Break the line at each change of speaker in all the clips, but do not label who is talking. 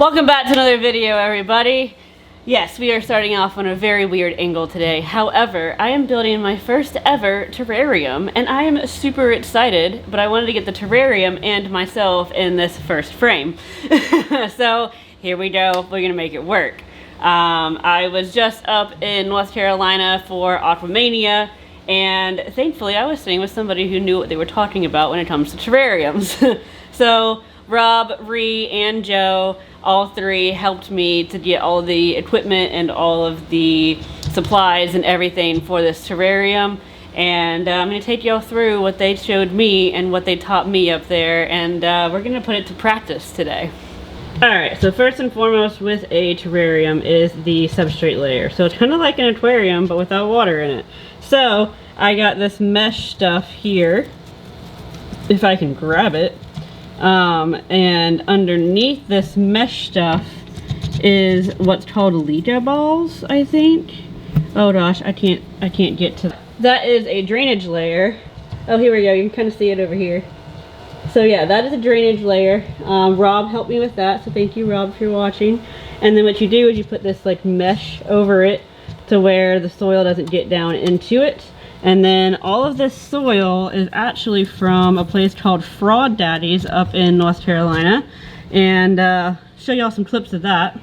Welcome back to another video, everybody. Yes, we are starting off on a very weird angle today. However, I am building my first ever terrarium and I am super excited, but I wanted to get the terrarium and myself in this first frame. So here we go, we're gonna make it work. I was just up in North Carolina for Aquamania, and thankfully I was staying with somebody who knew what they were talking about when it comes to terrariums. So Rob, Ree, and Joe, all three helped me to get all the equipment and all of the supplies and everything for this terrarium. And I'm going to take y'all through what they showed me and what they taught me up there, and we're going to put it to practice today. Alright, so first and foremost with a terrarium is the substrate layer. So it's kind of like an aquarium but without water in it. So I got this mesh stuff here, if I can grab it. And underneath this mesh stuff is what's called Lego balls, I think. Oh gosh, I can't get to that. That is a drainage layer. Oh, here we go. You can kind of see it over here. So yeah, that is a drainage layer. Rob helped me with that, so thank you, Rob, if you're watching. And then what you do is you put this like mesh over it to where the soil doesn't get down into it. And then all of this soil is actually from a place called Daddies up in North Carolina. And show y'all some clips of that.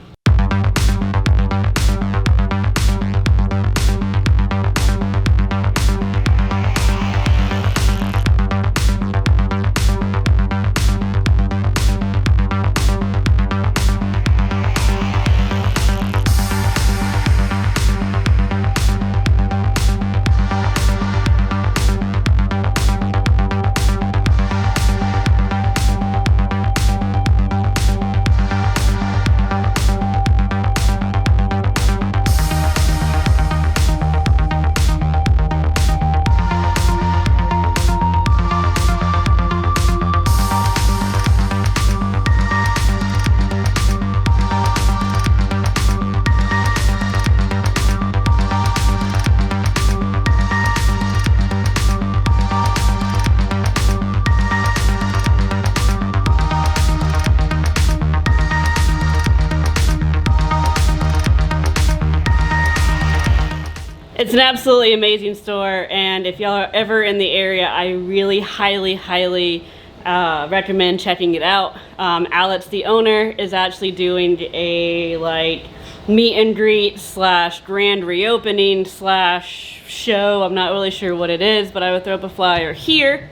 It's an absolutely amazing store, and if y'all are ever in the area, I really highly recommend checking it out. Alex, the owner, is actually doing a like meet and greet slash grand reopening slash show. I'm not really sure what it is, but I would throw up a flyer here.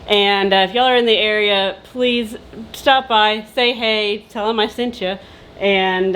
And if y'all are in the area, please stop by, say hey, tell them I sent you. And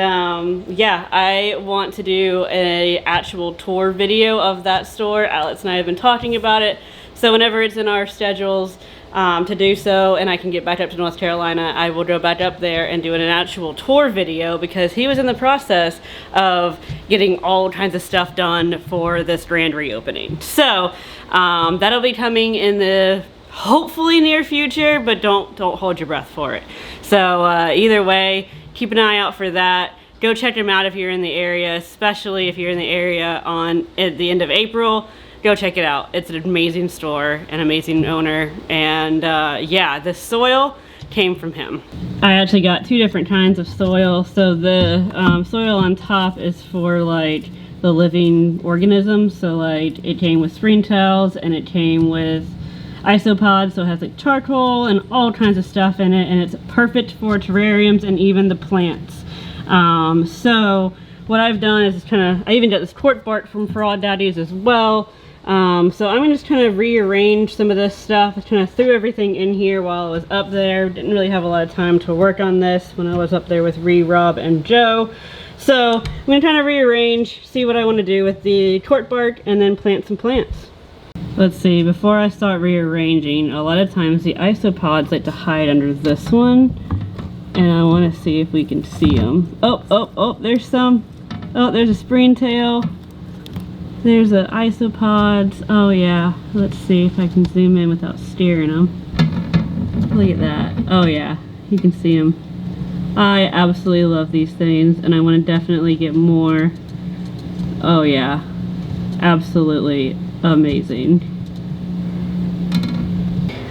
yeah, I want to do a actual tour video of that store. Alex and I have been talking about it, so whenever it's in our schedules to do so and I can get back up to North Carolina, I will go back up there and do an actual tour video, because he was in the process of getting all kinds of stuff done for this grand reopening. So that'll be coming in the hopefully near future, but don't hold your breath for it. So either way, keep an eye out for that. Go check them out if you're in the area, especially if you're in the area at the end of April. Go check it out. It's an amazing store, an amazing owner, and yeah, the soil came from him. I actually got two different kinds of soil. So the soil on top is for like the living organisms. So like it came with spring tails and it came with isopods, so it has like charcoal and all kinds of stuff in it, and it's perfect for terrariums and even the plants. So what I've done is I even got this cork bark from Daddies as well. So I'm gonna just kind of rearrange some of this stuff. I kind of threw everything in here while I was up there. Didn't really have a lot of time to work on this when I was up there with Ree, Rob, and Joe. So I'm gonna kind of rearrange, see what I want to do with the cork bark, and then plant some plants. Let's see, before I start rearranging, a lot of times the isopods like to hide under this one, and I want to see if we can see them. Oh, there's some. Oh, there's a springtail. There's the isopods. Oh yeah, let's see if I can zoom in without steering them. Look at that. Oh yeah, you can see them. I absolutely love these things, and I want to definitely get more. Oh yeah, absolutely amazing.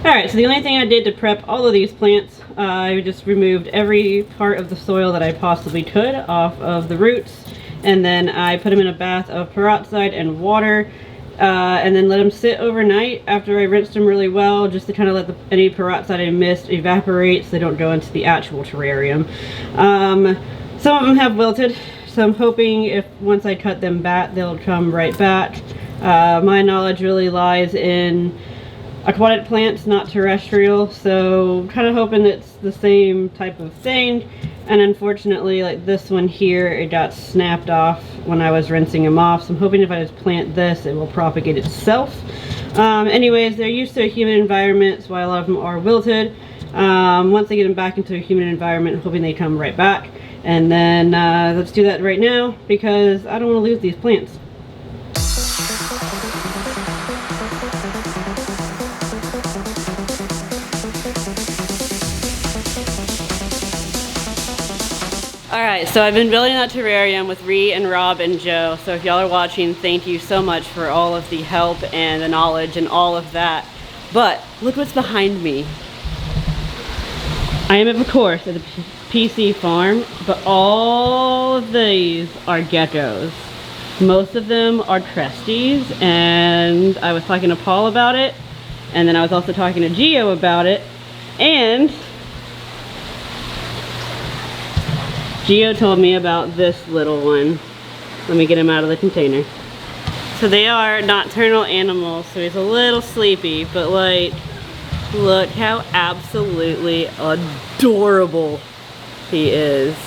Alright, so the only thing I did to prep all of these plants I just removed every part of the soil that I possibly could off of the roots, and then I put them in a bath of peroxide and water, and then let them sit overnight after I rinsed them really well, just to kind of let any peroxide and mist evaporate so they don't go into the actual terrarium. Some of them have wilted, so I'm hoping if once I cut them back, they'll come right back. My knowledge really lies in aquatic plants, not terrestrial, so kind of hoping it's the same type of thing. And unfortunately, like this one here, it got snapped off when I was rinsing them off, so I'm hoping if I just plant this, it will propagate itself. Anyways, they're used to a humid environment, so a lot of them are wilted. Once I get them back into a humid environment, I'm hoping they come right back. And then let's do that right now, because I don't want to lose these plants. Alright, so I've been building that terrarium with Ree and Rob and Joe, so if y'all are watching, thank you so much for all of the help and the knowledge and all of that. But look what's behind me. I am, of course, at the PC farm, but all of these are geckos. Most of them are tresties, and I was talking to Paul about it, and then I was also talking to Gio about it, and Gio told me about this little one. Let me get him out of the container. So they are nocturnal animals, so he's a little sleepy, but like, look how absolutely adorable he is.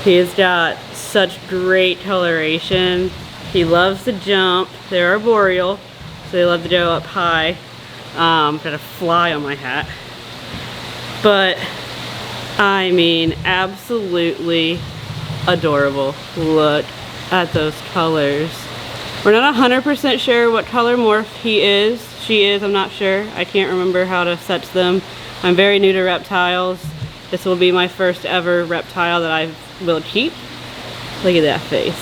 He's got such great coloration. He loves to jump. They're arboreal, so they love to go up high. Got a fly on my hat. But I mean, absolutely adorable. Look at those colors. We're not 100% sure what color morph he is. She is, I'm not sure. I can't remember how to sex them. I'm very new to reptiles. This will be my first ever reptile that I will keep. Look at that face.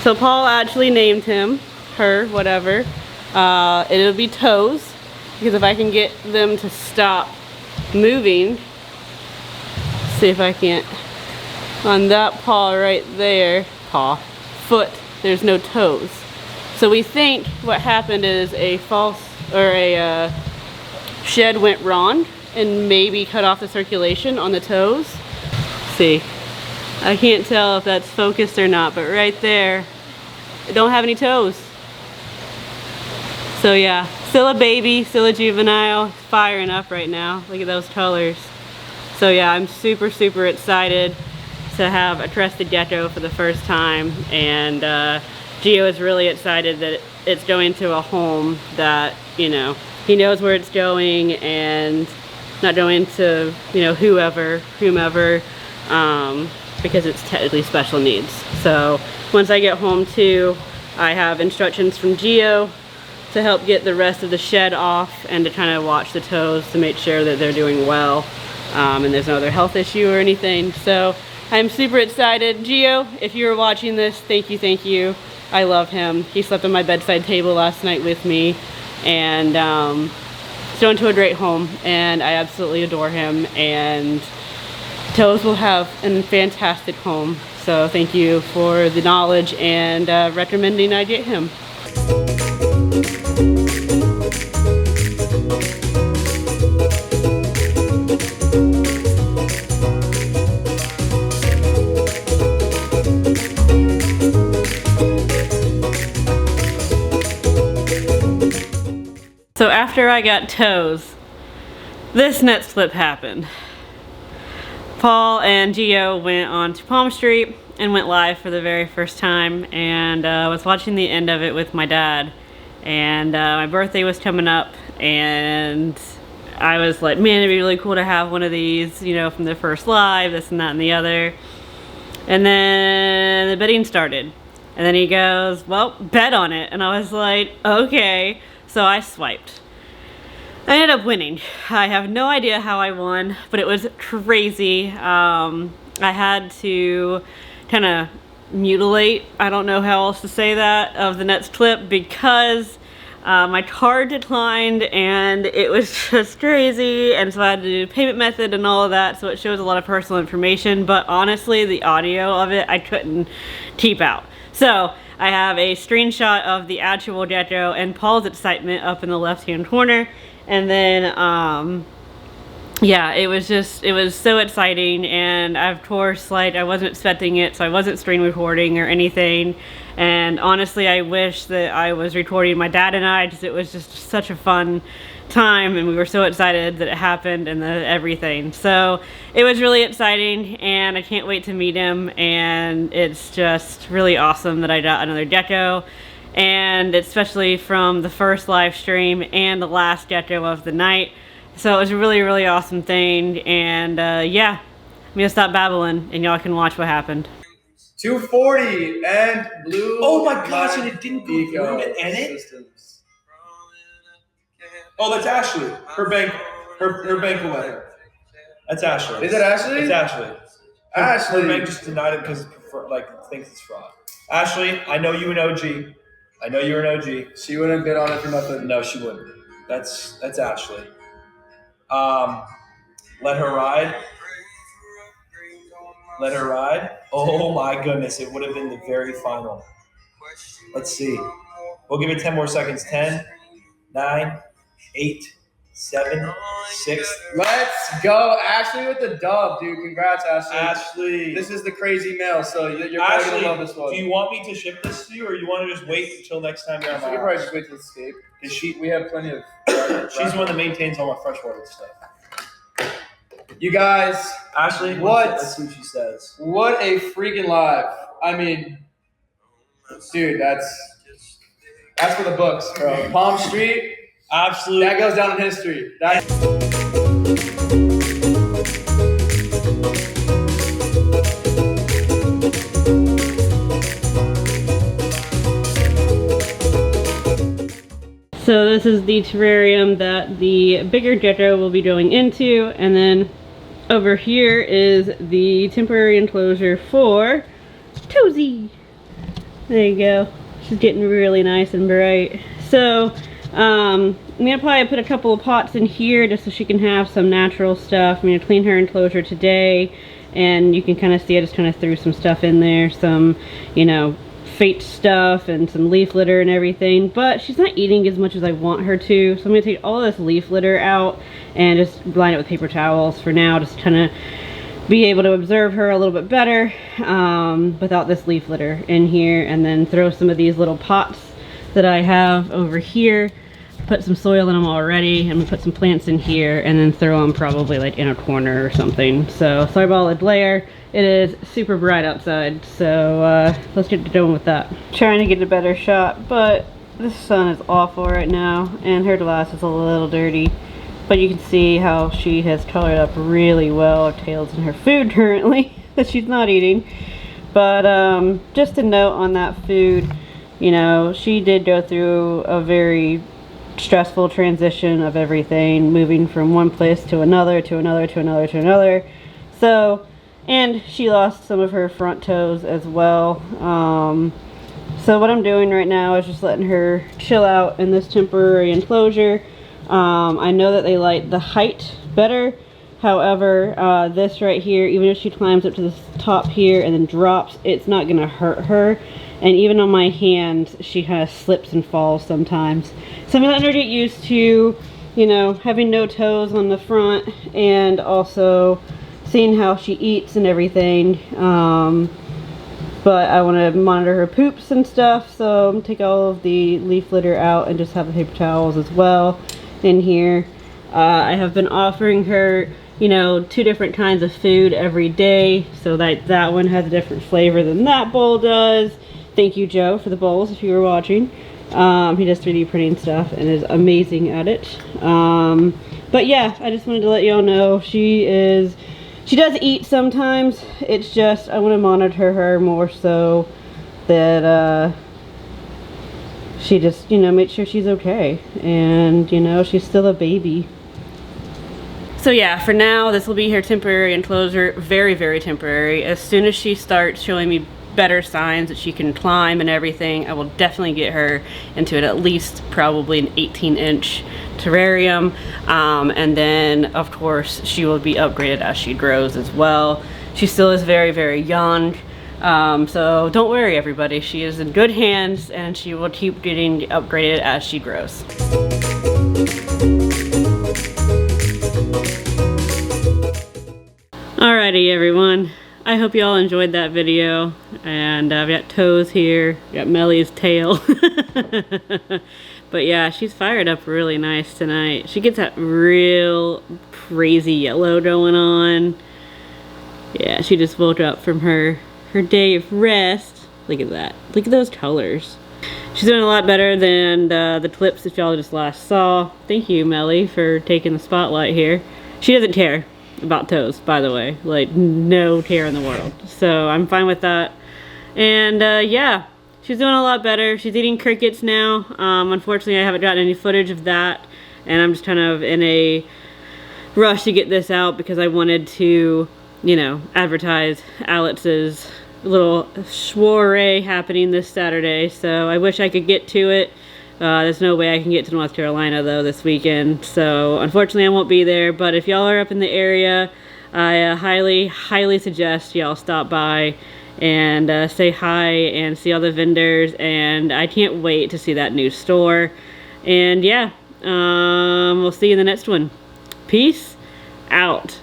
So Paul actually named him, her, whatever. It'll be Toes, because if I can get them to stop moving, see if I can't, on that paw right there, foot, there's no toes. So we think what happened is a shed went wrong and maybe cut off the circulation on the toes. See, I can't tell if that's focused or not, but right there, it don't have any toes. So yeah, still a baby, still a juvenile, firing up right now. Look at those colors. So yeah, I'm super, super excited to have a crested gecko for the first time, and Gio is really excited that it's going to a home that, you know, he knows where it's going and not going to, you know, whomever, because it's technically special needs. So once I get home too, I have instructions from Gio to help get the rest of the shed off and to kind of watch the toes to make sure that they're doing well. And there's no other health issue or anything. So I'm super excited. Gio, if you were watching this, thank you. I love him. He slept on my bedside table last night with me, and he's going to a great home, and I absolutely adore him, and Toes will have a fantastic home. So thank you for the knowledge and recommending I get him. So after I got Toes, this net slip happened. Paul and Gio went on to Palm Street and went live for the very first time, and was watching the end of it with my dad. And my birthday was coming up, and I was like, man, it'd be really cool to have one of these, you know, from the first live, this and that and the other. And then the bidding started. And then he goes, well, bet on it. And I was like, okay. So I swiped. I ended up winning. I have no idea how I won, but it was crazy. I had to kind of mutilate, I don't know how else to say that, of the next clip, because My card declined and it was just crazy, and so I had to do payment method and all of that, so it shows a lot of personal information, but honestly the audio of it I couldn't keep out. So I have a screenshot of the actual Gecko and Paul's excitement up in the left hand corner, and then yeah, it was so exciting, and of course, like, I wasn't expecting it, so I wasn't screen recording or anything. And honestly, I wish that I was recording my dad and I, because it was just such a fun time, and we were so excited that it happened and everything. So it was really exciting, and I can't wait to meet him, and it's just really awesome that I got another Gecko, and especially from the first live stream and the last Gecko of the night. So it was a really, really awesome thing, and yeah, I'm gonna stop babbling and y'all can watch what happened.
240 and blue.
Oh my gosh, and it didn't go through to edit?
Systems.
Oh, that's Ashley. Her bank letter. That's Ashley.
Is it Ashley?
It's Ashley.
Ashley.
Her bank just denied it because like thinks it's fraud. Ashley, I know you an OG. I know you're an OG.
She wouldn't bid on it for nothing.
No, she wouldn't. That's Ashley. Let her ride. Let her ride. Oh my goodness, it would have been the very final. Let's see. We'll give it 10 more seconds. 10, 9, 8, 7, 6.
Let's go. Ashley with the dub, dude. Congrats, Ashley.
Ashley.
This is the crazy mail, so you're probably going to love this one.
Do you want me to ship this to you, or you want to just wait until next time you're on my
You can
house?
probably just wait till escape.
We
have plenty of...
She's the one that maintains all my freshwater stuff.
You guys,
Ashley,
what?
Let's see what she says.
What a freaking live. I mean, dude, that's for the books, bro. Palm Street,
Absolutely.
that goes down in history.
So this is the terrarium that the bigger Gecko will be going into, and then over here is the temporary enclosure for Tozy. There you go. She's getting really nice and bright. So I'm gonna probably put a couple of pots in here just so she can have some natural stuff. I'm gonna clean her enclosure today, and you can kind of see I just kind of threw some stuff in there, some, you know, fate stuff and some leaf litter and everything, but she's not eating as much as I want her to, so I'm gonna take all this leaf litter out and just line it with paper towels for now, just kind of be able to observe her a little bit better without this leaf litter in here, and then throw some of these little pots that I have over here, put some soil in them already. I'm gonna put some plants in here and then throw them probably like in a corner or something. So sorry about the glare. It is super bright outside, so let's get going with that. Trying to get a better shot, but the sun is awful right now and her glass is a little dirty. But you can see how she has colored up really well. Her tail's in her food currently that she's not eating. But just a note on that food, you know, she did go through a very stressful transition of everything, moving from one place to another, to another, to another, to another. So, and she lost some of her front toes as well. So what I'm doing right now is just letting her chill out in this temporary enclosure. I know that they like the height better. However, this right here, even if she climbs up to the top here and then drops, it's not gonna hurt her. And even on my hand, she kind of slips and falls sometimes. So I'm letting her get used to, you know, having no toes on the front, and also seeing how she eats and everything. But I want to monitor her poops and stuff, so I'm going to take all of the leaf litter out and just have the paper towels as well in here. I have been offering her, you know, 2 different kinds of food every day, so that one has a different flavor than that bowl does. Thank you, Joe, for the bowls, if you were watching. He does 3D printing stuff and is amazing at it. But yeah, I just wanted to let y'all know she does eat sometimes. It's just I want to monitor her more so that she just, you know, make sure she's okay. And, you know, she's still a baby. So yeah, for now, this will be her temporary enclosure. Very, very temporary. As soon as she starts showing me better signs that she can climb and everything, I will definitely get her into at least probably an 18-inch terrarium. And then of course she will be upgraded as she grows as well. She still is very, very young. So don't worry everybody, she is in good hands and she will keep getting upgraded as she grows. Alrighty everyone, I hope you all enjoyed that video. And I've got Toes here, got Melly's tail. But yeah, she's fired up really nice tonight. She gets that real crazy yellow going on. Yeah, she just woke up from her day of rest. Look at that. Look at those colors. She's doing a lot better than the clips that y'all just last saw. Thank you, Melly, for taking the spotlight here. She doesn't care about Toes, by the way. Like, no care in the world. So I'm fine with that. And yeah, she's doing a lot better. She's eating crickets now. Unfortunately, I haven't gotten any footage of that. And I'm just kind of in a rush to get this out because I wanted to, you know, advertise Alex's little soiree happening this Saturday. So I wish I could get to it. There's no way I can get to North Carolina though this weekend. So unfortunately I won't be there. But if y'all are up in the area, I highly suggest y'all stop by and say hi and see all the vendors. And I can't wait to see that new store. And yeah, we'll see you in the next one. Peace out.